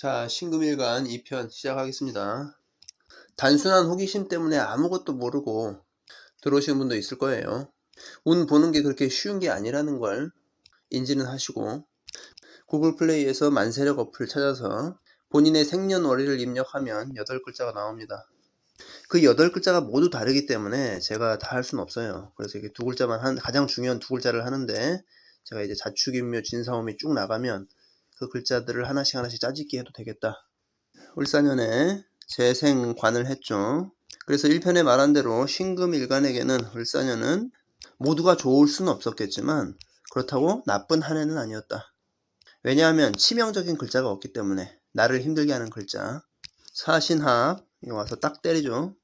자, 신금일간 2편 시작하겠습니다. 단순한 호기심 때문에 아무것도 모르고 들어오시는 분도 있을 거예요. 운 보는 게 그렇게 쉬운 게 아니라는 걸 인지는 하시고, 구글 플레이에서 만세력 어플 찾아서 본인의 생년월일을 입력하면 8글자가 나옵니다. 그 8글자가 모두 다르기 때문에 제가 다 할 수는 없어요. 그래서 이렇게 두 글자만 가장 중요한 두 글자를 하는데, 제가 이제 자축인묘 진사오미 쭉 나가면 그 글자들을 하나씩 짜집기 해도 되겠다. 을사년에 재생관을 했죠. 그래서 1편에 말한 대로 신금일간에게는 을사년은 모두가 좋을 수는 없었겠지만 그렇다고 나쁜 한 해는 아니었다. 왜냐하면 치명적인 글자가 없기 때문에. 나를 힘들게 하는 글자. 사신합 이거 와서 딱 때리죠.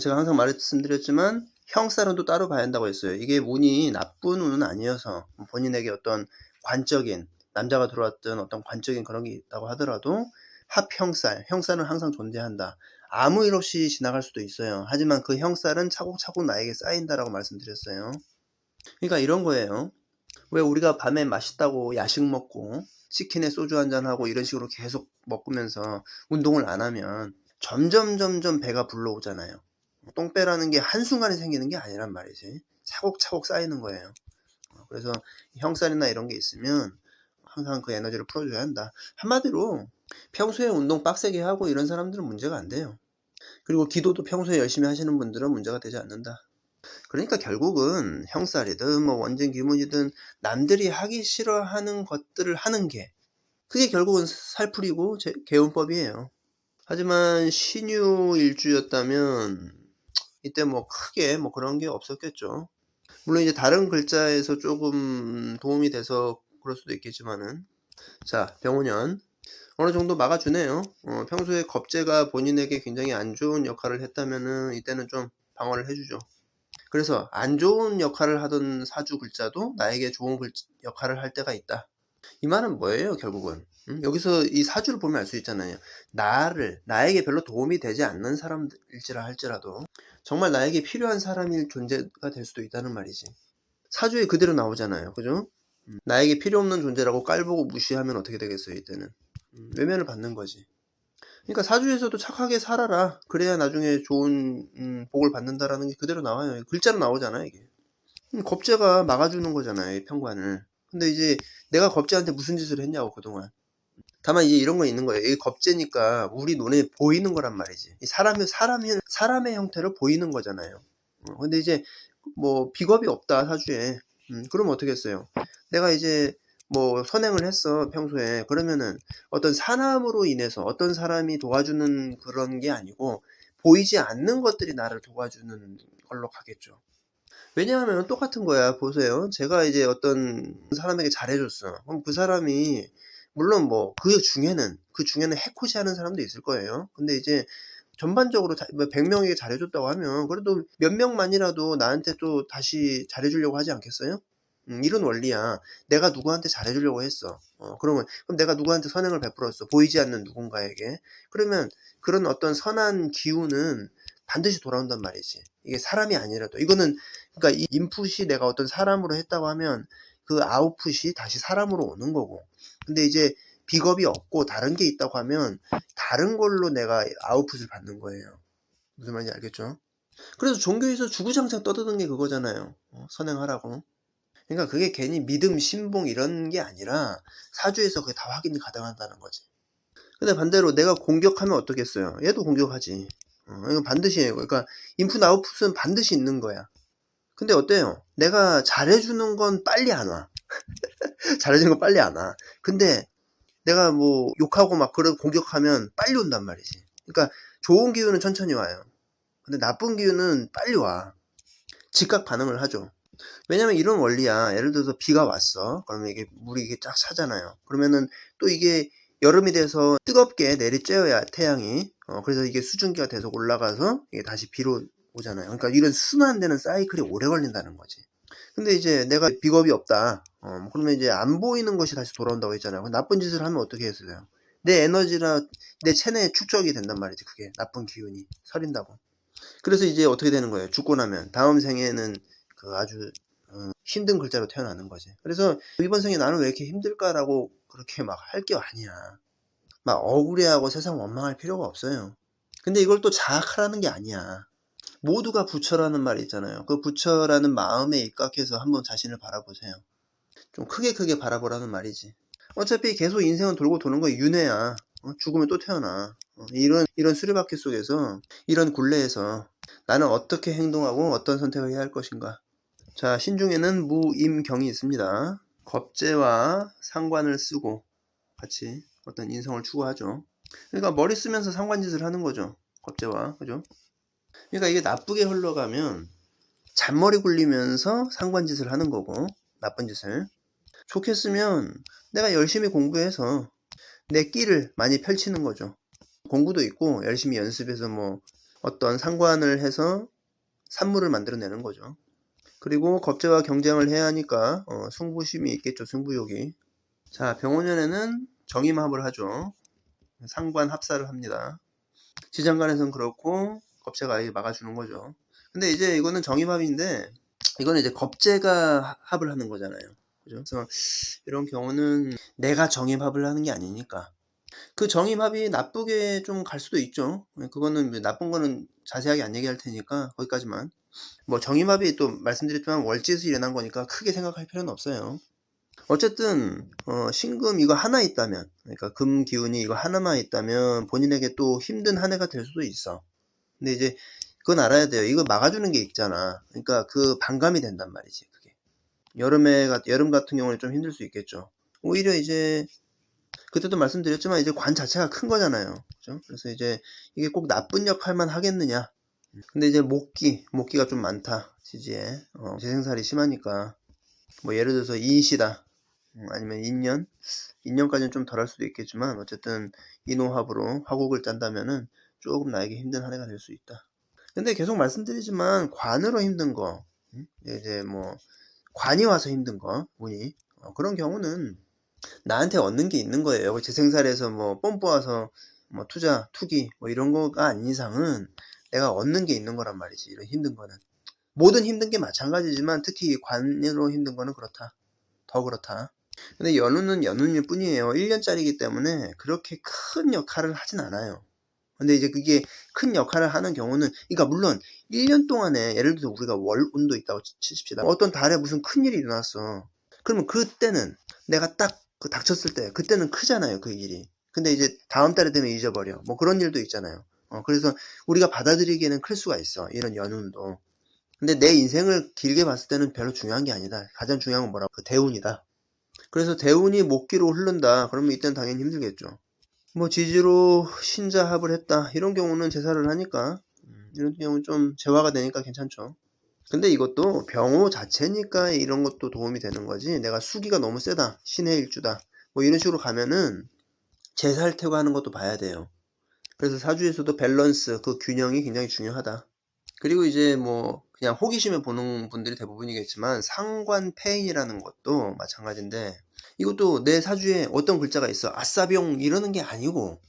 제가 항상 말씀드렸지만 형살운도 따로 봐야 한다고 했어요. 이게 운이 나쁜 운은 아니어서 본인에게 어떤 관적인, 남자가 들어왔던 어떤 관적인 그런 게 있다고 하더라도 합형살, 형살은 항상 존재한다. 아무 일 없이 지나갈 수도 있어요. 하지만 그 형살은 차곡차곡 나에게 쌓인다라고 말씀드렸어요. 그러니까 이런 거예요. 왜 우리가 밤에 맛있다고 야식 먹고 치킨에 소주 한잔하고 이런 식으로 계속 먹으면서 운동을 안 하면 점점 배가 불러오잖아요. 똥 빼라는 게 한순간에 생기는 게 아니란 말이지. 차곡차곡 쌓이는 거예요. 그래서 형살이나 이런 게 있으면 항상 그 에너지를 풀어줘야 한다. 한마디로 평소에 운동 빡세게 하고 이런 사람들은 문제가 안 돼요. 그리고 기도도 평소에 열심히 하시는 분들은 문제가 되지 않는다. 그러니까 결국은 형살이든 뭐 원진 기문이든 남들이 하기 싫어하는 것들을 하는 게 그게 결국은 살풀이고 개운법이에요. 하지만 신유일주였다면 이때 뭐 크게 뭐 그런 게 없었겠죠. 물론 이제 다른 글자에서 조금 도움이 돼서 그럴 수도 있겠지만은. 자, 병오년 어느 정도 막아주네요. 평소에 겁재가 본인에게 굉장히 안 좋은 역할을 했다면은 이때는 좀 방어를 해주죠. 그래서 안 좋은 역할을 하던 사주 글자도 나에게 좋은 역할을 할 때가 있다. 이 말은 뭐예요, 결국은? 여기서 이 사주를 보면 알 수 있잖아요. 나에게 별로 도움이 되지 않는 사람일지라 할지라도 정말 나에게 필요한 사람일 존재가 될 수도 있다는 말이지. 사주에 그대로 나오잖아요. 그죠? 나에게 필요 없는 존재라고 깔보고 무시하면 어떻게 되겠어요, 이때는? 외면을 받는 거지. 그러니까 사주에서도 착하게 살아라. 그래야 나중에 좋은 복을 받는다라는 게 그대로 나와요. 글자로 나오잖아요, 이게. 겁재가 막아주는 거잖아요, 이 평관을. 근데 이제 내가 겁재한테 무슨 짓을 했냐고, 그동안. 다만 이제 이런 거 있는 거예요. 이 겁재니까 우리 눈에 보이는 거란 말이지. 사람의 형태로 보이는 거잖아요. 근데 이제 뭐 비겁이 없다, 사주에. 그럼 어떻게 했어요? 내가 이제 뭐 선행을 했어, 평소에. 그러면은 어떤 사람으로 인해서 어떤 사람이 도와주는 그런 게 아니고 보이지 않는 것들이 나를 도와주는 걸로 가겠죠. 왜냐하면 똑같은 거야. 보세요. 제가 이제 어떤 사람에게 잘해줬어. 그럼 그 사람이 물론 뭐 그 중에는 해코지 하는 사람도 있을 거예요. 근데 이제 전반적으로 100명에게 잘해줬다고 하면 그래도 몇 명만이라도 나한테 또 다시 잘해주려고 하지 않겠어요? 이런 원리야. 내가 누구한테 잘해주려고 했어. 그럼 내가 누구한테 선행을 베풀었어. 보이지 않는 누군가에게. 그러면 그런 어떤 선한 기운은 반드시 돌아온단 말이지. 이게 사람이 아니라도. 이거는, 그러니까 이 인풋이 내가 어떤 사람으로 했다고 하면 그 아웃풋이 다시 사람으로 오는 거고. 근데 이제 비겁이 없고 다른 게 있다고 하면 다른 걸로 내가 아웃풋을 받는 거예요. 무슨 말인지 알겠죠? 그래서 종교에서 주구장창 떠드는 게 그거잖아요. 선행하라고. 그러니까 그게 괜히 믿음, 신봉 이런 게 아니라 사주에서 그게 다 확인이 가능하다는 거지. 근데 반대로 내가 공격하면 어떻겠어요? 얘도 공격하지. 이건 반드시 해요. 그러니까 인풋 아웃풋은 반드시 있는 거야. 근데 어때요? 내가 잘해주는 건 빨리 안 와. 잘해주는 건 빨리 안 와. 근데 내가 뭐 욕하고 막 그런 공격하면 빨리 온단 말이지. 그러니까 좋은 기운은 천천히 와요. 근데 나쁜 기운은 빨리 와. 즉각 반응을 하죠. 왜냐면 이런 원리야. 예를 들어서 비가 왔어. 그러면 이게 물이 이게 쫙 차잖아요. 그러면은 또 이게 여름이 돼서 뜨겁게 내리쬐어야 태양이. 그래서 이게 수증기가 계속 올라가서 이게 다시 비로 오잖아요. 그러니까 이런 순환되는 사이클이 오래 걸린다는 거지. 근데 이제 내가 비겁이 없다. 그러면 이제 안 보이는 것이 다시 돌아온다고 했잖아요. 나쁜 짓을 하면 어떻게 했어요? 내 에너지나 내 체내에 축적이 된단 말이지. 그게 나쁜 기운이 서린다고. 그래서 이제 어떻게 되는 거예요? 죽고 나면 다음 생에는 그 아주 힘든 글자로 태어나는 거지. 그래서 이번 생에 나는 왜 이렇게 힘들까라고 그렇게 막 할 게 아니야. 막 억울해하고 세상 원망할 필요가 없어요. 근데 이걸 또 자학하라는 게 아니야. 모두가 부처라는 말이 있잖아요. 그 부처라는 마음에 입각해서 한번 자신을 바라보세요. 좀 크게 바라보라는 말이지. 어차피 계속 인생은 돌고 도는 거 윤회야. 죽으면 또 태어나. 이런 수레바퀴 속에서, 이런 굴레에서 나는 어떻게 행동하고 어떤 선택을 해야 할 것인가. 자, 신중에는 무임경이 있습니다. 겁재와 상관을 쓰고 같이 어떤 인성을 추구하죠. 그러니까 머리 쓰면서 상관짓을 하는 거죠. 겁재와, 그죠? 그러니까 이게 나쁘게 흘러가면 잔머리 굴리면서 상관짓을 하는 거고, 나쁜 짓을. 좋게 쓰면 내가 열심히 공부해서 내 끼를 많이 펼치는 거죠. 공부도 있고 열심히 연습해서 뭐 어떤 상관을 해서 산물을 만들어내는 거죠. 그리고 겁재와 경쟁을 해야 하니까 승부심이 있겠죠. 승부욕이. 자, 병원연에는 정임합을 하죠. 상관 합사를 합니다. 지장간에서는 그렇고 겁재가 아예 막아주는 거죠. 근데 이제 이거는 정임합인데 이거는 이제 겁재가 합을 하는 거잖아요. 그죠? 그래서 이런 경우는 내가 정임합을 하는 게 아니니까 그 정임합이 나쁘게 좀 갈 수도 있죠. 그거는 나쁜 거는 자세하게 안 얘기할 테니까 거기까지만. 뭐 정임합이 또 말씀드렸지만 월지에서 일어난 거니까 크게 생각할 필요는 없어요. 어쨌든 신금 이거 하나 있다면, 그러니까 금 기운이 이거 하나만 있다면 본인에게 또 힘든 한 해가 될 수도 있어. 근데 이제 그건 알아야 돼요. 이거 막아주는 게 있잖아. 그러니까 그 반감이 된단 말이지. 그게 여름 같은 경우는 좀 힘들 수 있겠죠. 오히려 이제 그때도 말씀드렸지만 이제 관 자체가 큰 거잖아요. 그죠? 그래서 이제 이게 꼭 나쁜 역할만 하겠느냐. 근데 이제 목기가 좀 많다. 지지에. 재생살이 심하니까. 뭐 예를 들어서 인시다. 아니면 인년까지는 좀 덜 할 수도 있겠지만 어쨌든 인호합으로 화곡을 짠다면은 조금 나에게 힘든 한 해가 될 수 있다. 근데 계속 말씀드리지만 관으로 힘든 거, 이제 뭐 관이 와서 힘든 거, 운이 그런 경우는 나한테 얻는 게 있는 거예요. 재생살에서 뭐 뽐뿌와서 뭐 투기 뭐 이런 거가 아닌 이상은 내가 얻는 게 있는 거란 말이지. 이런 힘든 거는 모든 힘든 게 마찬가지지만 특히 관으로 힘든 거는 그렇다. 더 그렇다. 근데 연운은 연운일 뿐이에요. 1년짜리이기 때문에 그렇게 큰 역할을 하진 않아요. 근데 이제 그게 큰 역할을 하는 경우는, 그러니까 물론 1년 동안에 예를 들어서 우리가 월운도 있다고 치십시다. 어떤 달에 무슨 큰일이 일어났어. 그러면 그때는 내가 딱 그 닥쳤을 때 그때는 크잖아요. 그 일이. 근데 이제 다음 달에 되면 잊어버려. 뭐 그런 일도 있잖아요. 그래서 우리가 받아들이기에는 클 수가 있어. 이런 연운도. 근데 내 인생을 길게 봤을 때는 별로 중요한 게 아니다. 가장 중요한 건 뭐라고? 그 대운이다. 그래서 대운이 목기로 흐른다. 그러면 이때는 당연히 힘들겠죠. 뭐 지지로 신자합을 했다. 이런 경우는 제사를 하니까 이런 경우는 좀 재화가 되니까 괜찮죠. 근데 이것도 병호 자체니까 이런 것도 도움이 되는 거지. 내가 수기가 너무 세다. 신의 일주다. 뭐 이런 식으로 가면은 제사를 태고 하는 것도 봐야 돼요. 그래서 사주에서도 밸런스, 그 균형이 굉장히 중요하다. 그리고 이제 뭐 그냥 호기심에 보는 분들이 대부분이겠지만 상관패인이라는 것도 마찬가지인데 이것도 내 사주에 어떤 글자가 있어 아싸병 이러는 게 아니고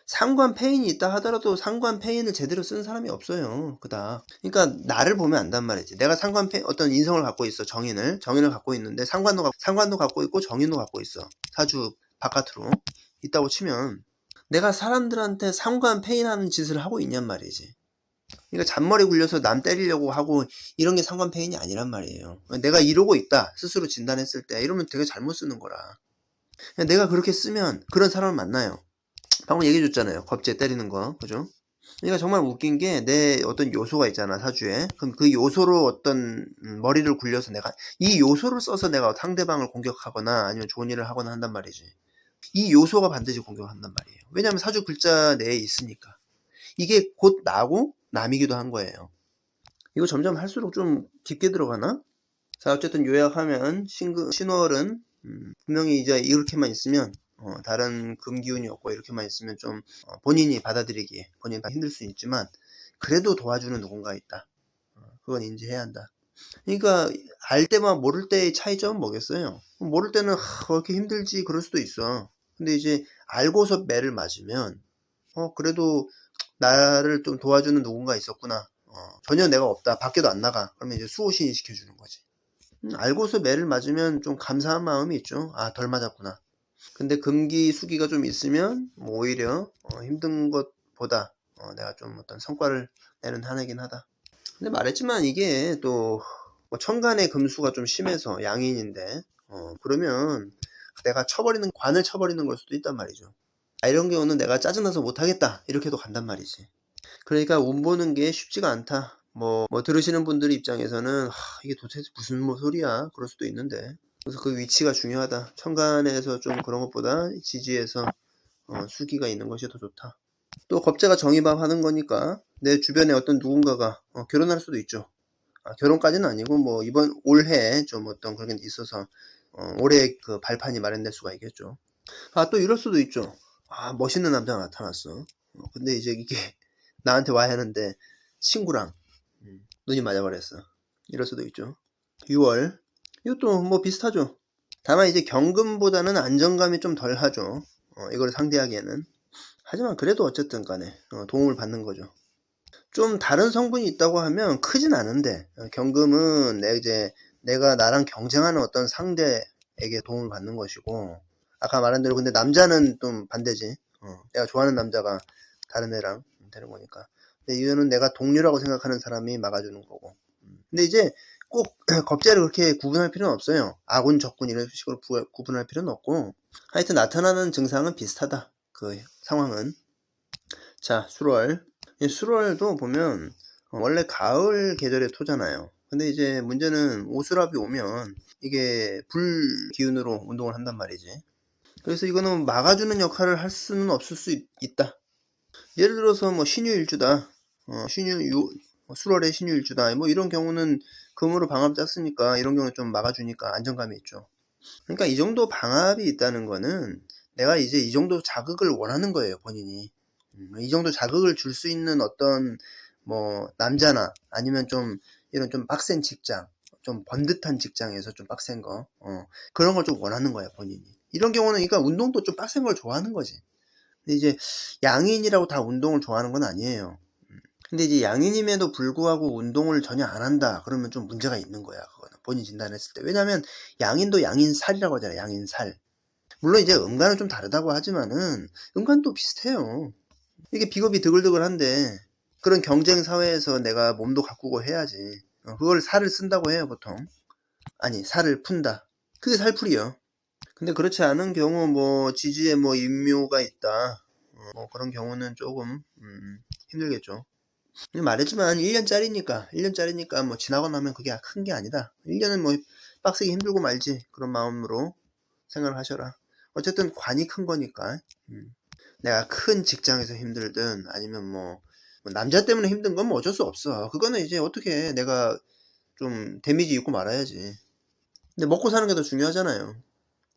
상관패인이 있다 하더라도 상관패인을 제대로 쓴 사람이 없어요. 그닥. 그러니까 나를 보면 안단 말이지. 내가 상관패 어떤 인성을 갖고 있어. 정인을 갖고 있는데 상관도 갖고 있고 정인도 갖고 있어. 사주 바깥으로 있다고 치면 내가 사람들한테 상관패인하는 짓을 하고 있냔 말이지. 그러니까 잔머리 굴려서 남 때리려고 하고 이런 게 상관패인이 아니란 말이에요. 내가 이러고 있다 스스로 진단했을 때 이러면 되게 잘못 쓰는 거라. 내가 그렇게 쓰면 그런 사람을 만나요. 방금 얘기해 줬잖아요. 겁재 때리는 거. 그죠? 그러니까 정말 웃긴 게 내 어떤 요소가 있잖아 사주에. 그럼 그 요소로 어떤 머리를 굴려서 내가 이 요소를 써서 내가 상대방을 공격하거나 아니면 좋은 일을 하거나 한단 말이지. 이 요소가 반드시 공격한단 말이에요. 왜냐하면 사주 글자 내에 있으니까. 이게 곧 나고 남이기도 한 거예요. 이거 점점 할수록 좀 깊게 들어가나? 자, 어쨌든 요약하면 신월은 분명히 이제 이렇게만 있으면 다른 금기운이 없고 이렇게만 있으면 좀 본인이 받아들이기에 본인이 힘들 수 있지만 그래도 도와주는 누군가 있다. 그건 인지해야 한다. 그러니까 알 때와 모를 때의 차이점은 뭐겠어요? 모를 때는 왜 이렇게 힘들지 그럴 수도 있어. 근데 이제 알고서 매를 맞으면 그래도 나를 좀 도와주는 누군가 있었구나. 전혀 내가 없다. 밖에도 안 나가. 그러면 이제 수호신이 시켜주는 거지. 알고서 매를 맞으면 좀 감사한 마음이 있죠. 아, 덜 맞았구나. 근데 금기 수기가 좀 있으면 뭐 오히려 힘든 것보다 내가 좀 어떤 성과를 내는 한 해긴 하다. 근데 말했지만 이게 또 뭐 천간의 금수가 좀 심해서 양인인데 그러면 내가 관을 쳐버리는 걸 수도 있단 말이죠. 이런 경우는 내가 짜증나서 못하겠다 이렇게도 간단 말이지. 그러니까 운 보는 게 쉽지가 않다. 뭐 들으시는 분들 입장에서는 이게 도대체 무슨 소리야 그럴 수도 있는데, 그래서 그 위치가 중요하다. 천간에서 좀 그런 것보다 지지에서 수기가 있는 것이 더 좋다. 또 겁재가 정의방하는 거니까 내 주변에 어떤 누군가가 결혼할 수도 있죠. 결혼까지는 아니고 뭐 이번 올해 좀 어떤 그런 게 있어서 올해 그 발판이 마련될 수가 있겠죠. 또 이럴 수도 있죠. 멋있는 남자가 나타났어. 근데 이제 이게 나한테 와야 하는데 친구랑 눈이 맞아버렸어. 이럴 수도 있죠. 6월 이것도 뭐 비슷하죠. 다만 이제 경금보다는 안정감이 좀 덜하죠. 이걸 상대하기에는. 하지만 그래도 어쨌든 간에 도움을 받는 거죠. 좀 다른 성분이 있다고 하면 크진 않은데 경금은 내가 나랑 경쟁하는 어떤 상대에게 도움을 받는 것이고, 아까 말한 대로 근데 남자는 좀 반대지. 내가 좋아하는 남자가 다른 애랑 되는 거니까. 근데 이거는 내가 동료라고 생각하는 사람이 막아주는 거고. 근데 이제 꼭 겁재를 그렇게 구분할 필요는 없어요. 아군, 적군 이런 식으로 구분할 필요는 없고, 하여튼 나타나는 증상은 비슷하다. 그 상황은. 자, 수월. 이 수월도 보면 원래 가을 계절의 토잖아요. 근데 이제 문제는 오수랍이 오면 이게 불 기운으로 운동을 한단 말이지. 그래서 이거는 막아주는 역할을 할 수는 없을 수 있다. 예를 들어서 뭐 신유일주다. 수월의 신유일주다. 뭐 이런 경우는 금으로 방합 짰으니까 이런 경우는 좀 막아주니까 안정감이 있죠. 그러니까 이 정도 방합이 있다는 거는 내가 이제 이 정도 자극을 원하는 거예요, 본인이. 이 정도 자극을 줄 수 있는 어떤 뭐 남자나 아니면 좀 이런 좀 빡센 직장, 좀 번듯한 직장에서 좀 빡센 거, 그런 걸 좀 원하는 거야, 본인이. 이런 경우는 그러니까 운동도 좀 빡센 걸 좋아하는 거지. 근데 이제 양인이라고 다 운동을 좋아하는 건 아니에요. 근데 이제 양인임에도 불구하고 운동을 전혀 안 한다. 그러면 좀 문제가 있는 거야, 그거는. 본인 진단했을 때. 왜냐면 양인도 양인살이라고 하잖아요, 양인살. 물론 이제 음간은 좀 다르다고 하지만은 음간도 비슷해요. 이게 비겁이 드글드글한데 그런 경쟁 사회에서 내가 몸도 가꾸고 해야지. 그걸 살을 쓴다고 해요, 보통. 아니, 살을 푼다. 그게 살풀이요. 근데 그렇지 않은 경우 뭐 지지에 뭐 인묘가 있다. 뭐 그런 경우는 조금 힘들겠죠. 말했지만 1년짜리니까 뭐 지나고 나면 그게 큰 게 아니다. 1년은 뭐 빡세게 힘들고 말지. 그런 마음으로 생각을 하셔라. 어쨌든 관이 큰 거니까. 내가 큰 직장에서 힘들든 아니면 뭐 남자 때문에 힘든 건 뭐 어쩔 수 없어. 그거는 이제 어떻게 내가 좀 데미지 입고 말아야지. 근데 먹고 사는 게 더 중요하잖아요.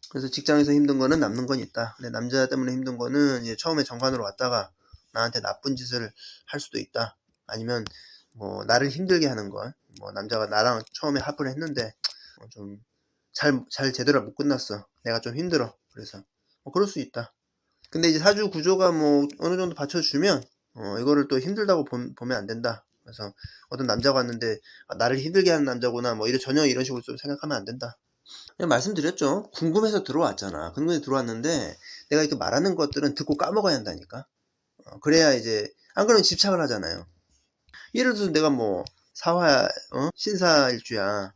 그래서 직장에서 힘든 거는 남는 건 있다. 근데 남자 때문에 힘든 거는 이제 처음에 정관으로 왔다가 나한테 나쁜 짓을 할 수도 있다. 아니면 뭐 나를 힘들게 하는 거. 뭐 남자가 나랑 처음에 합을 했는데 좀 잘 제대로 못 끝났어. 내가 좀 힘들어. 그래서 그럴 수 있다. 근데 이제 사주 구조가 뭐 어느 정도 받쳐주면 이거를 또 힘들다고 보면 안 된다. 그래서 어떤 남자가 왔는데 나를 힘들게 하는 남자구나 뭐 전혀 이런 식으로 좀 생각하면 안 된다. 그냥 말씀드렸죠. 궁금해서 들어왔잖아. 궁금해서 들어왔는데 내가 이렇게 말하는 것들은 듣고 까먹어야 한다니까. 그래야 이제 안 그러면 집착을 하잖아요. 예를 들어서 내가 뭐 사화 신사일주야.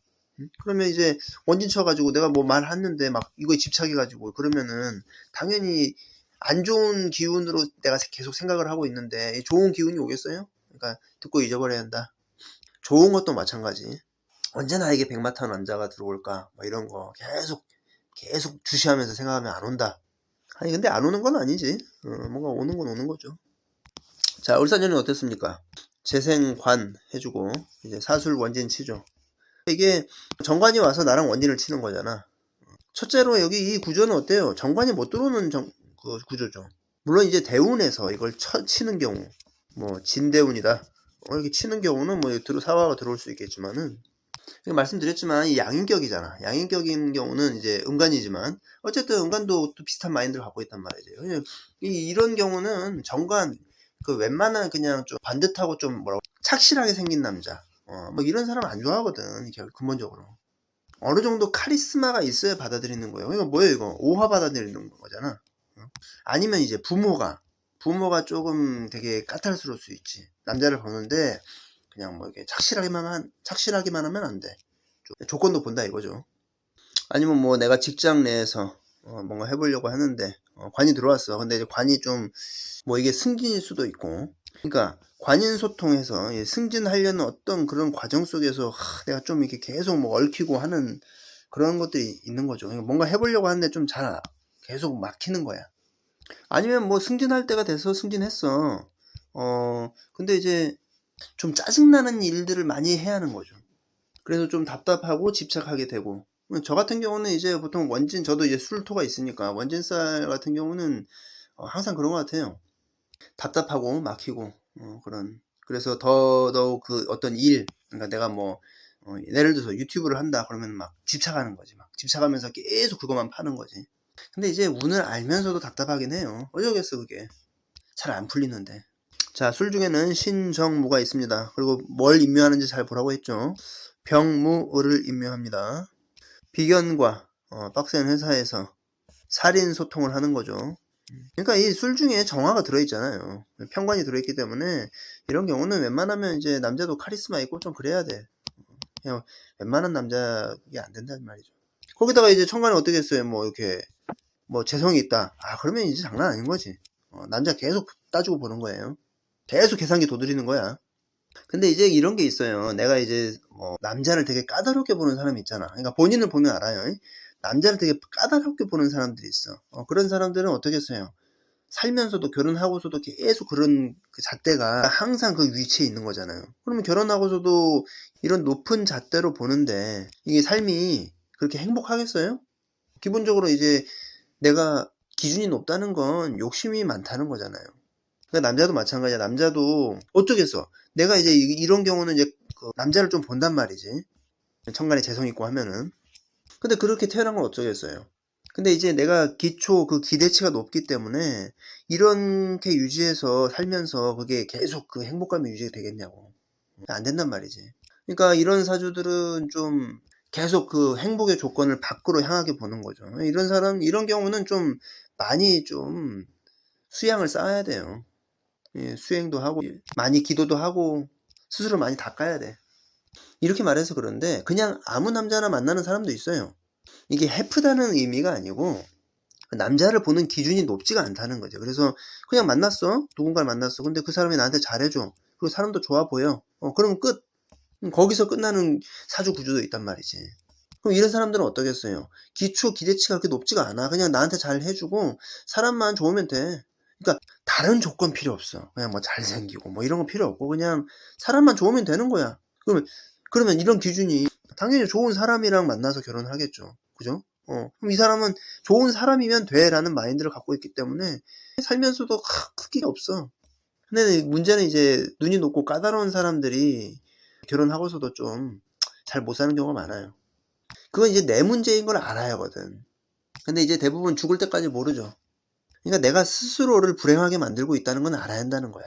그러면 이제 원진 쳐가지고 내가 뭐 말했는데 막 이거에 집착해가지고 그러면은 당연히 안 좋은 기운으로 내가 계속 생각을 하고 있는데 좋은 기운이 오겠어요? 그러니까 듣고 잊어버려야 한다. 좋은 것도 마찬가지. 언제 나에게 백마탄 남자가 들어올까? 뭐 이런 거 계속 주시하면서 생각하면 안 온다. 아니 근데 안 오는 건 아니지. 뭔가 오는 건 오는 거죠. 자, 울산연은 어땠습니까? 재생관 해주고 이제 사술 원진 치죠. 이게 정관이 와서 나랑 원진을 치는 거잖아. 첫째로 여기 이 구조는 어때요? 정관이 못 들어오는 그 구조죠. 물론 이제 대운에서 이걸 치는 경우, 뭐 진대운이다. 이렇게 치는 경우는 뭐 사화가 들어올 수 있겠지만은, 말씀드렸지만 이 양인격이잖아. 양인격인 경우는 이제 음간이지만 어쨌든 음간도 또 비슷한 마인드를 갖고 있단 말이죠. 이런 경우는 정관 그 웬만한 그냥 좀 반듯하고 좀 착실하게 생긴 남자, 뭐 이런 사람 안 좋아하거든, 근본적으로. 어느 정도 카리스마가 있어야 받아들이는 거예요. 그러니까 뭐예요 이거? 오화 받아들이는 거잖아. 아니면 이제 부모가 조금 되게 까탈스러울 수 있지. 남자를 보는데 그냥 뭐 이렇게 착실하기만 하면 안 돼. 조건도 본다 이거죠. 아니면 뭐 내가 직장 내에서 뭔가 해보려고 하는데 관이 들어왔어. 근데 이제 관이 좀 뭐 이게 승진일 수도 있고, 그러니까 관인 소통해서 승진하려는 어떤 그런 과정 속에서 내가 좀 이렇게 계속 뭐 얽히고 하는 그런 것들이 있는 거죠. 그러니까 뭔가 해보려고 하는데 좀 잘 계속 막히는 거야. 아니면 뭐 승진할 때가 돼서 승진했어. 근데 이제 좀 짜증나는 일들을 많이 해야 하는 거죠. 그래서 좀 답답하고 집착하게 되고. 저 같은 경우는 이제 보통 저도 이제 술토가 있으니까 원진쌀 같은 경우는 항상 그런 것 같아요. 답답하고 막히고 그래서 더더욱 그 어떤 그러니까 내가 뭐 예를 들어서 유튜브를 한다 그러면 막 집착하는 거지. 막 집착하면서 계속 그것만 파는 거지. 근데 이제 운을 알면서도 답답하긴 해요. 어쩌겠어 그게. 잘 안 풀리는데. 자, 술 중에는 신정무가 있습니다. 그리고 뭘 임묘하는지 잘 보라고 했죠. 병무을 임묘합니다. 비견과 빡센 회사에서 살인 소통을 하는 거죠. 그러니까 이 술 중에 정화가 들어있잖아요. 편관이 들어있기 때문에 이런 경우는 웬만하면 이제 남자도 카리스마 있고 좀 그래야 돼. 그냥 웬만한 남자 이게 안 된다는 말이죠. 거기다가 이제 천간이 어떻게 했어요? 뭐 이렇게 뭐 재성이 있다. 그러면 이제 장난 아닌 거지. 남자 계속 따지고 보는 거예요. 계속 계산기 도드리는 거야. 근데 이제 이런 게 있어요. 내가 이제 남자를 되게 까다롭게 보는 사람이 있잖아. 그러니까 본인을 보면 알아요. 남자를 되게 까다롭게 보는 사람들이 있어. 그런 사람들은 어떻게 했어요? 살면서도 결혼하고서도 계속 그런 그 잣대가 항상 그 위치에 있는 거잖아요. 그러면 결혼하고서도 이런 높은 잣대로 보는데 이게 삶이 그렇게 행복하겠어요? 기본적으로 이제 내가 기준이 높다는 건 욕심이 많다는 거잖아요. 그러니까 남자도 마찬가지야. 남자도 어쩌겠어. 내가 이제 이런 경우는 이제 그 남자를 좀 본단 말이지. 천간에 재성 있고 하면은. 근데 그렇게 태어난 건 어쩌겠어요. 근데 이제 내가 그 기대치가 높기 때문에 이렇게 유지해서 살면서 그게 계속 그 행복감이 유지가 되겠냐고. 안 된단 말이지. 그러니까 이런 사주들은 좀 계속 그 행복의 조건을 밖으로 향하게 보는 거죠. 이런 경우는 좀 많이 좀 수양을 쌓아야 돼요. 수행도 하고, 많이 기도도 하고, 스스로 많이 닦아야 돼. 이렇게 말해서 그런데 그냥 아무 남자나 만나는 사람도 있어요. 이게 해프다는 의미가 아니고 남자를 보는 기준이 높지가 않다는 거죠. 그래서 그냥 누군가를 만났어. 근데 그 사람이 나한테 잘해줘. 그리고 사람도 좋아 보여. 그러면 끝. 거기서 끝나는 사주 구조도 있단 말이지. 그럼 이런 사람들은 어떠겠어요? 기대치가 그렇게 높지가 않아. 그냥 나한테 잘 해주고 사람만 좋으면 돼. 그러니까 다른 조건 필요 없어. 그냥 뭐 잘생기고 뭐 이런 거 필요 없고 그냥 사람만 좋으면 되는 거야. 그러면 이런 기준이 당연히 좋은 사람이랑 만나서 결혼을 하겠죠. 그죠? 그럼 이 사람은 좋은 사람이면 돼라는 마인드를 갖고 있기 때문에 살면서도 크게 없어. 근데 문제는 이제 눈이 높고 까다로운 사람들이 결혼하고서도 좀 잘 못 사는 경우가 많아요. 그건 이제 내 문제인 걸 알아야 하거든. 근데 이제 대부분 죽을 때까지 모르죠. 그러니까 내가 스스로를 불행하게 만들고 있다는 건 알아야 한다는 거야.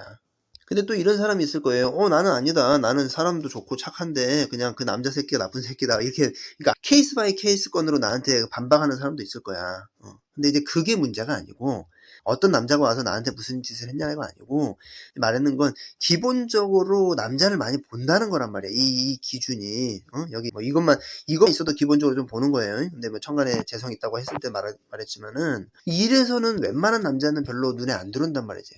근데 또 이런 사람이 있을 거예요. 나는 아니다. 나는 사람도 좋고 착한데 그냥 그 남자 새끼가 나쁜 새끼다. 이렇게 그러니까 케이스 바이 케이스 건으로 나한테 반박하는 사람도 있을 거야. 근데 이제 그게 문제가 아니고 어떤 남자가 와서 나한테 무슨 짓을 했냐가 아니고 말하는 건 기본적으로 남자를 많이 본다는 거란 말이야. 이 기준이 여기 뭐 이거 있어도 기본적으로 좀 보는 거예요. 근데 뭐 천간에 재성 있다고 했을 때 말했지만은 이래서는 웬만한 남자는 별로 눈에 안 들어온단 말이지.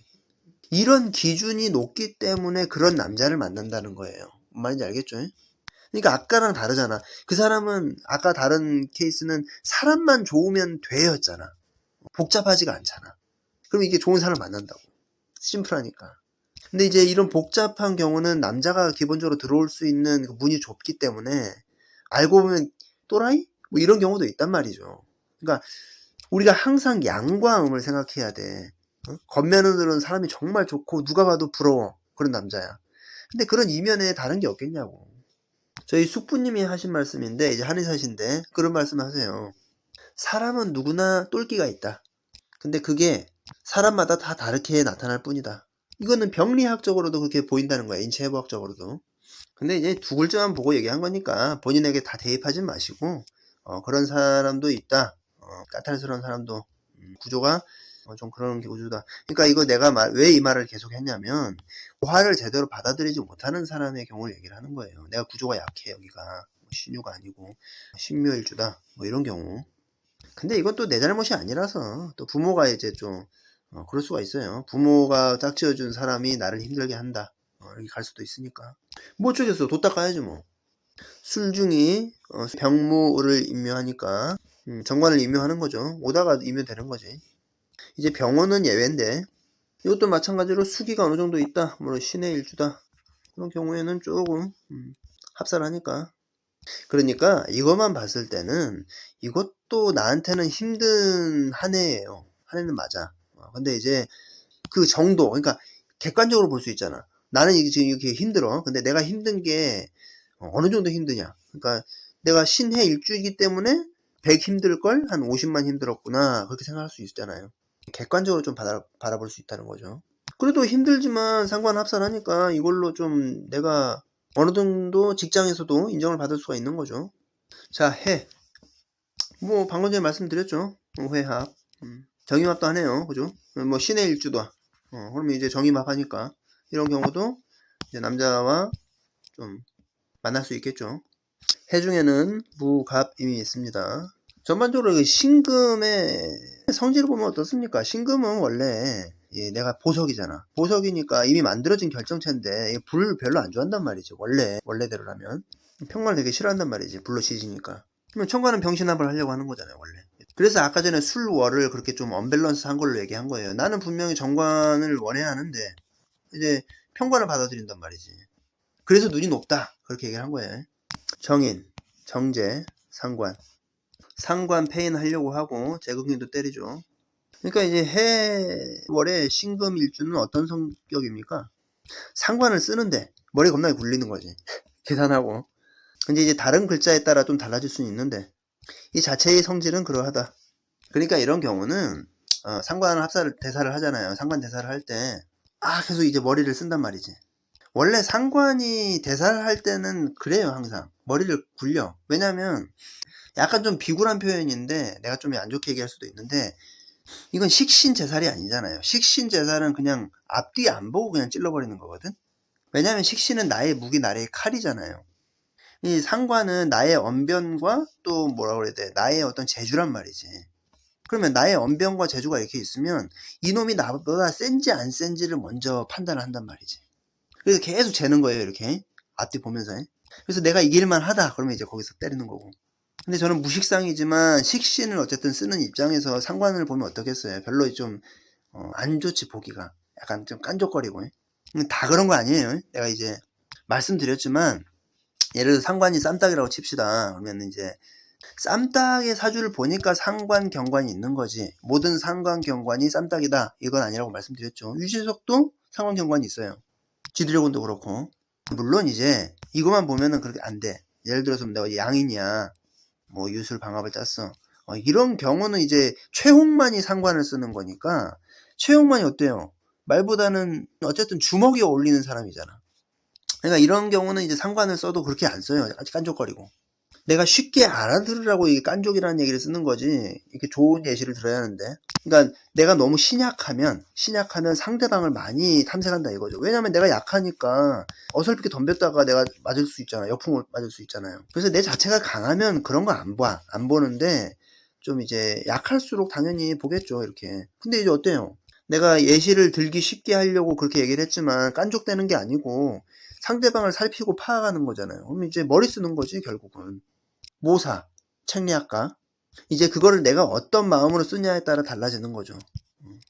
이런 기준이 높기 때문에 그런 남자를 만난다는 거예요. 뭔 말인지 알겠죠? 그러니까 아까랑 다르잖아. 그 사람은 아까 다른 케이스는 사람만 좋으면 돼였잖아. 복잡하지가 않잖아. 그럼 이게 좋은 사람을 만난다고. 심플하니까. 근데 이제 이런 복잡한 경우는 남자가 기본적으로 들어올 수 있는 그 문이 좁기 때문에 알고 보면 또라이? 뭐 이런 경우도 있단 말이죠. 그러니까 우리가 항상 양과 음을 생각해야 돼. 겉면으로는 사람이 정말 좋고 누가 봐도 부러워. 그런 남자야. 근데 그런 이면에 다른 게 없겠냐고. 저희 숙부님이 하신 말씀인데 이제 한의사신데 그런 말씀 하세요. 사람은 누구나 똘끼가 있다. 근데 그게 사람마다 다 다르게 나타날 뿐이다. 이거는 병리학적으로도 그렇게 보인다는 거야. 인체해부학적으로도. 근데 이제 두 글자만 보고 얘기한 거니까 본인에게 다 대입하지 마시고 그런 사람도 있다. 까탈스러운 사람도 구조가 좀 그런 구조다. 그러니까 이거 내가 왜 이 말을 계속 했냐면 화를 제대로 받아들이지 못하는 사람의 경우를 얘기를 하는 거예요. 내가 구조가 약해 여기가 신유가 아니고 신묘일주다 뭐 이런 경우. 근데 이건 또 내 잘못이 아니라서 또 부모가 이제 좀 그럴 수가 있어요. 부모가 짝지어준 사람이 나를 힘들게 한다. 이렇게 갈 수도 있으니까. 뭐 어쩌겠어. 도 닦아야지 뭐. 술중이 병무를 임묘하니까 정관을 임묘하는 거죠. 오다가 임묘되는 거지. 이제 병원은 예외인데 이것도 마찬가지로 수기가 어느 정도 있다. 뭐 신의 일주다. 그런 경우에는 조금 합산하니까. 그러니까 이것만 봤을 때는 이것도 나한테는 힘든 한 해예요. 한 해는 맞아. 근데 이제 그 정도, 그러니까 객관적으로 볼 수 있잖아. 나는 지금 이렇게 힘들어. 근데 내가 힘든 게 어느 정도 힘드냐. 그러니까 내가 신해 일주이기 때문에 100 힘들걸? 한 50만 힘들었구나. 그렇게 생각할 수 있잖아요. 객관적으로 좀 바라볼 수 있다는 거죠. 그래도 힘들지만 상관합산하니까 이걸로 좀 내가 어느 정도 직장에서도 인정을 받을 수가 있는 거죠. 자, 해. 뭐 방금 전에 말씀드렸죠. 회합. 정임합도 하네요. 그죠? 뭐 신의 일주도. 그러면 이제 정임합 하니까 이런 경우도 이제 남자와 좀 만날 수 있겠죠. 해 중에는 무갑임이 있습니다. 전반적으로 신금의 성질을 보면 어떻습니까? 신금은 원래 내가 보석이잖아. 보석이니까 이미 만들어진 결정체인데 불 별로 안 좋아한단 말이지. 원래대로라면 평관을 되게 싫어한단 말이지. 불로 지지니까. 그러면 청관은 병신합을 하려고 하는 거잖아요. 원래. 그래서 아까 전에 술월을 그렇게 좀 언밸런스한 걸로 얘기한 거예요. 나는 분명히 정관을 원해야 하는데 이제 평관을 받아들인단 말이지. 그래서 눈이 높다. 그렇게 얘기를 한 거예요. 정인, 정제, 상관. 상관 폐인 하려고 하고 제국인도 때리죠. 그러니까 이제 해월의 신금 일주는 어떤 성격입니까? 상관을 쓰는데 머리 겁나게 굴리는 거지. 계산하고. 근데 이제 다른 글자에 따라 좀 달라질 수는 있는데 이 자체의 성질은 그러하다. 그러니까 이런 경우는 상관 대사를 하잖아요. 상관 대사를 할 때 계속 이제 머리를 쓴단 말이지. 원래 상관이 대사를 할 때는 그래요. 항상 머리를 굴려. 왜냐면 약간 좀 비굴한 표현인데 내가 좀 안 좋게 얘기할 수도 있는데 이건 식신제살이 아니잖아요. 식신제살은 그냥 앞뒤 안 보고 그냥 찔러버리는 거거든. 왜냐면 식신은 나의 무기, 나의 칼이잖아요. 이 상관은 나의 언변과 또 뭐라 그래야 돼, 나의 어떤 재주란 말이지. 그러면 나의 언변과 재주가 이렇게 있으면 이놈이 나보다 센지 안 센지를 먼저 판단을 한단 말이지. 그래서 계속 재는 거예요. 이렇게 앞뒤 보면서. 그래서 내가 이길만 하다 그러면 이제 거기서 때리는 거고. 근데 저는 무식상이지만 식신을 어쨌든 쓰는 입장에서 상관을 보면 어떻겠어요. 별로 좀 안 좋지 보기가. 약간 좀 깐족거리고. 다 그런 거 아니에요. 내가 이제 말씀드렸지만 예를 들어 상관이 쌈딱이라고 칩시다. 그러면 이제 쌈딱의 사주를 보니까 상관 경관이 있는 거지. 모든 상관 경관이 쌈딱이다. 이건 아니라고 말씀드렸죠. 유재석도 상관 경관이 있어요. 지드래곤도 그렇고. 물론 이제 이것만 보면은 그렇게 안 돼. 예를 들어서 내가 양인이야. 뭐 유술 방합을 짰어. 이런 경우는 이제 최홍만이 상관을 쓰는 거니까 최홍만이 어때요? 말보다는 어쨌든 주먹이 어울리는 사람이잖아. 그러니까 이런 경우는 이제 상관을 써도 그렇게 안 써요. 아직 깐족거리고. 내가 쉽게 알아들으라고 이게 깐족이라는 얘기를 쓰는 거지. 이렇게 좋은 예시를 들어야 하는데. 그러니까 내가 너무 신약하면 상대방을 많이 탐색한다 이거죠. 왜냐면 내가 약하니까 어설프게 덤볐다가 내가 맞을 수 있잖아. 역풍을 맞을 수 있잖아요. 그래서 내 자체가 강하면 그런 거 안 봐. 안 보는데 좀 이제 약할수록 당연히 보겠죠. 이렇게. 근데 이제 어때요? 내가 예시를 들기 쉽게 하려고 그렇게 얘기를 했지만 깐족되는 게 아니고 상대방을 살피고 파악하는 거잖아요. 그럼 이제 머리 쓰는 거지 결국은. 모사, 책리학과. 이제 그거를 내가 어떤 마음으로 쓰냐에 따라 달라지는 거죠.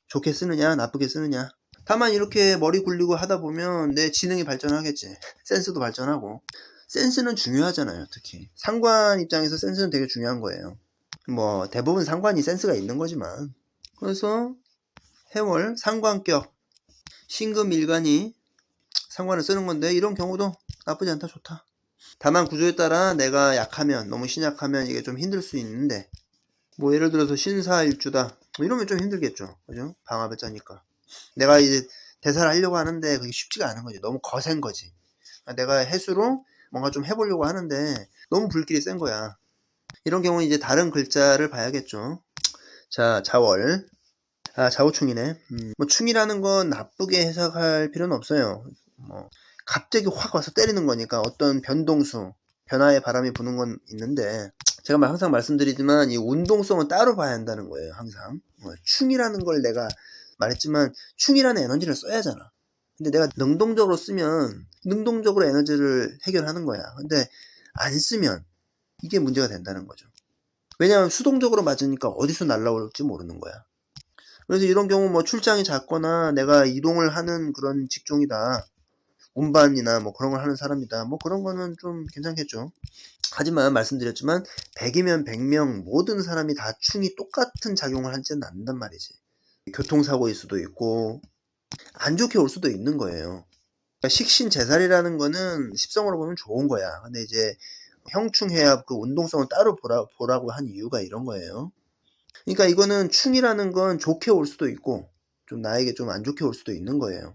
좋게 쓰느냐 나쁘게 쓰느냐. 다만 이렇게 머리 굴리고 하다 보면 내 지능이 발전하겠지. 센스도 발전하고. 센스는 중요하잖아요. 특히 상관 입장에서 센스는 되게 중요한 거예요. 뭐 대부분 상관이 센스가 있는 거지만. 그래서 해월 상관격 신금일간이 상관을 쓰는 건데 이런 경우도 나쁘지 않다. 좋다. 다만 구조에 따라 내가 약하면 너무 신약하면 이게 좀 힘들 수 있는데 뭐 예를 들어서 신사일주다 뭐 이러면 좀 힘들겠죠. 그죠? 방합을 짜니까 내가 이제 대사를 하려고 하는데 그게 쉽지가 않은 거지. 너무 거센 거지. 내가 해수로 뭔가 좀 해보려고 하는데 너무 불길이 센 거야. 이런 경우는 이제 다른 글자를 봐야겠죠. 자, 자월. 아, 자오충이네. 뭐 충이라는 건 나쁘게 해석할 필요는 없어요. 뭐 갑자기 확 와서 때리는 거니까 어떤 변동수, 변화의 바람이 부는 건 있는데, 제가 항상 말씀드리지만 이 운동성은 따로 봐야 한다는 거예요. 항상 충이라는 걸 내가 말했지만 충이라는 에너지를 써야 하잖아. 근데 내가 능동적으로 쓰면 능동적으로 에너지를 해결하는 거야. 근데 안 쓰면 이게 문제가 된다는 거죠. 왜냐하면 수동적으로 맞으니까 어디서 날라올지 모르는 거야. 그래서 이런 경우 뭐 출장이 잦거나 내가 이동을 하는 그런 직종이다, 운반이나 뭐 그런 걸 하는 사람이다, 뭐 그런 거는 좀 괜찮겠죠. 하지만 말씀드렸지만 100이면 100명 모든 사람이 다 충이 똑같은 작용을 하지는 않는단 말이지. 교통사고일 수도 있고 안 좋게 올 수도 있는 거예요. 그러니까 식신제살이라는 거는 십성으로 보면 좋은 거야. 근데 이제 형충해야 그 운동성을 따로 보라고 한 이유가 이런 거예요. 그러니까 이거는 충이라는 건 좋게 올 수도 있고 좀 나에게 좀 안 좋게 올 수도 있는 거예요.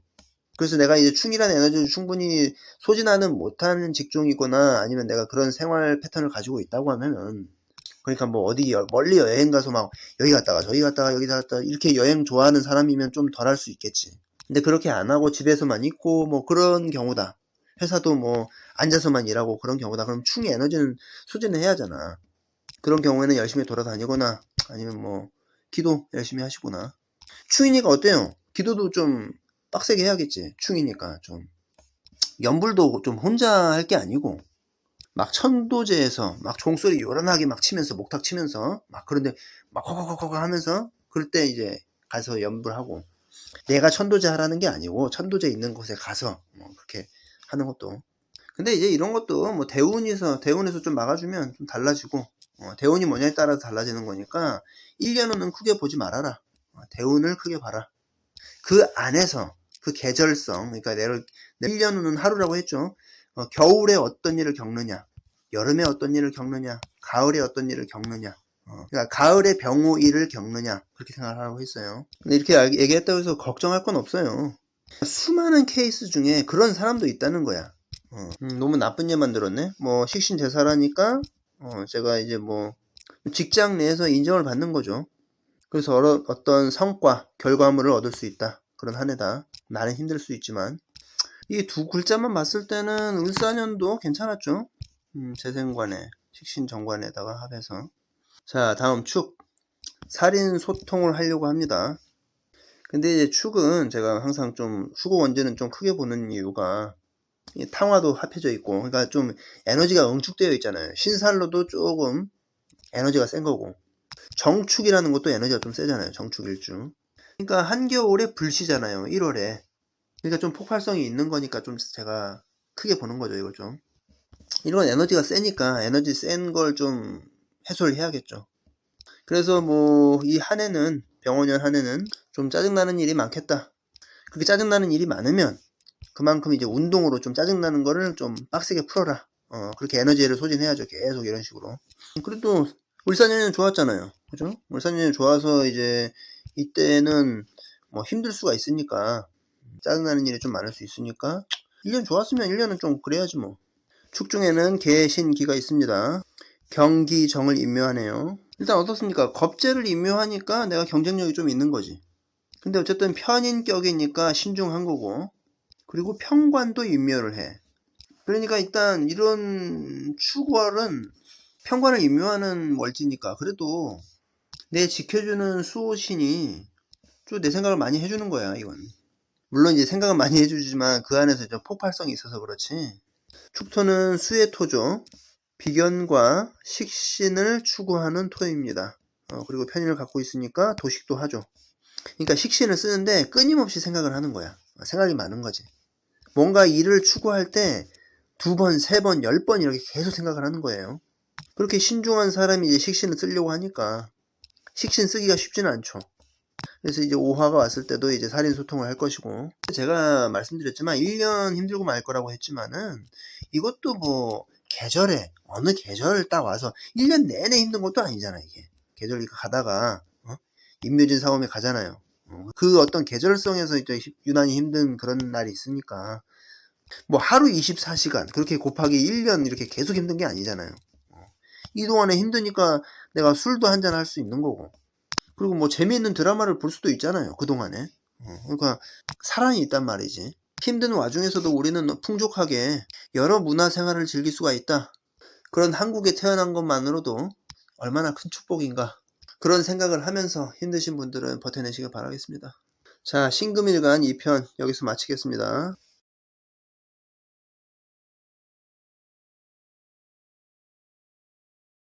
그래서 내가 이제 충이라는 에너지를 충분히 소진하는 못하는 직종이거나 아니면 내가 그런 생활 패턴을 가지고 있다고 하면은, 그러니까 뭐 어디 멀리 여행 가서 막 여기 갔다가 저기 갔다가 여기 갔다가 이렇게 여행 좋아하는 사람이면 좀 덜 할 수 있겠지. 근데 그렇게 안 하고 집에서만 있고 뭐 그런 경우다. 회사도 뭐 앉아서만 일하고 그런 경우다. 그럼 충의 에너지는 소진을 해야 하잖아. 그런 경우에는 열심히 돌아다니거나 아니면 뭐 기도 열심히 하시거나. 충이니까 어때요? 기도도 좀 빡세게 해야겠지. 충이니까 좀. 연불도 좀 혼자 할 게 아니고 막 천도제에서 막 종소리 요란하게 막 치면서 목탁 치면서 막 그런데 막 콕콕콕콕 하면서 그럴 때 이제 가서 연불하고, 내가 천도제 하라는 게 아니고 천도제 있는 곳에 가서 뭐 그렇게 하는 것도. 근데 이제 이런 것도 뭐 대운에서 좀 막아주면 좀 달라지고, 대운이 뭐냐에 따라서 달라지는 거니까 1년은 크게 보지 말아라. 대운을 크게 봐라. 그 안에서 그 계절성, 그러니까 내가 1년은 하루라고 했죠. 겨울에 어떤 일을 겪느냐, 여름에 어떤 일을 겪느냐, 가을에 어떤 일을 겪느냐, 그러니까 가을에 병호일을 겪느냐, 그렇게 생각하라고 했어요. 근데 이렇게 얘기했다고 해서 걱정할 건 없어요. 수많은 케이스 중에 그런 사람도 있다는 거야. 너무 나쁜 예 만들었네. 뭐 식신대사라니까 제가 이제 뭐 직장 내에서 인정을 받는 거죠. 그래서 어떤 성과, 결과물을 얻을 수 있다. 그런 한 해다. 많이 힘들 수 있지만 이 두 글자만 봤을 때는 을사년도 괜찮았죠. 재생관에, 식신정관에다가 합해서. 자, 다음 축. 살인 소통을 하려고 합니다. 근데 이제 축은 제가 항상 좀 수고 원제는 좀 크게 보는 이유가 탕화도 합해져 있고, 그러니까 좀 에너지가 응축되어 있잖아요. 신살로도 조금 에너지가 센 거고, 정축이라는 것도 에너지가 좀 세잖아요. 정축일주. 그러니까 한겨울에 불시잖아요. 1월에. 그러니까 좀 폭발성이 있는 거니까 좀 제가 크게 보는 거죠. 이걸 좀. 이런 에너지가 세니까 에너지 센 걸 좀 해소를 해야겠죠. 그래서 뭐 이 한 해는, 병원년 한 해는 좀 짜증나는 일이 많겠다. 그렇게 짜증나는 일이 많으면 그만큼 이제 운동으로 좀 짜증나는 거를 좀 빡세게 풀어라. 그렇게 에너지를 소진해야죠. 계속 이런 식으로. 그래도 울산연은 좋았잖아요. 그죠? 울산연이 좋아서 이제 이때는 뭐 힘들 수가 있으니까, 짜증나는 일이 좀 많을 수 있으니까 1년 좋았으면 1년은 좀 그래야지 뭐. 축중에는 개신기가 있습니다. 경기정을 임묘하네요. 일단 어떻습니까? 겁재를 임묘하니까 내가 경쟁력이 좀 있는 거지. 근데 어쨌든 편인격이니까 신중한 거고, 그리고 평관도 임묘를 해. 그러니까 일단 이런 축월은 평관을 임묘하는 월지니까 그래도 내 지켜주는 수호신이 좀 내 생각을 많이 해주는 거야. 이건 물론 이제 생각은 많이 해주지만 그 안에서 좀 폭발성이 있어서 그렇지. 축토는 수의 토죠. 비견과 식신을 추구하는 토입니다. 그리고 편인을 갖고 있으니까 도식도 하죠. 그러니까 식신을 쓰는데 끊임없이 생각을 하는 거야. 생각이 많은 거지. 뭔가 일을 추구할 때 2번, 3번, 10번 이렇게 계속 생각을 하는 거예요. 그렇게 신중한 사람이 이제 식신을 쓰려고 하니까 식신 쓰기가 쉽지는 않죠. 그래서 이제 오화가 왔을 때도 이제 살인소통을 할 것이고, 제가 말씀드렸지만 1년 힘들고 말 거라고 했지만은 이것도 뭐 계절에 어느 계절 딱 와서 1년 내내 힘든 것도 아니잖아. 이게 계절 가다가 임묘진 사오에 가잖아요. 그 어떤 계절성에서 이제 유난히 힘든 그런 날이 있으니까 뭐 하루 24시간 그렇게 곱하기 1년 이렇게 계속 힘든 게 아니잖아요. 이 동안에 힘드니까 내가 술도 한잔 할 수 있는 거고, 그리고 뭐 재미있는 드라마를 볼 수도 있잖아요, 그동안에. 그러니까 사랑이 있단 말이지. 힘든 와중에서도 우리는 풍족하게 여러 문화 생활을 즐길 수가 있다. 그런 한국에 태어난 것만으로도 얼마나 큰 축복인가. 그런 생각을 하면서 힘드신 분들은 버텨내시길 바라겠습니다. 자, 신금일간 2편 여기서 마치겠습니다.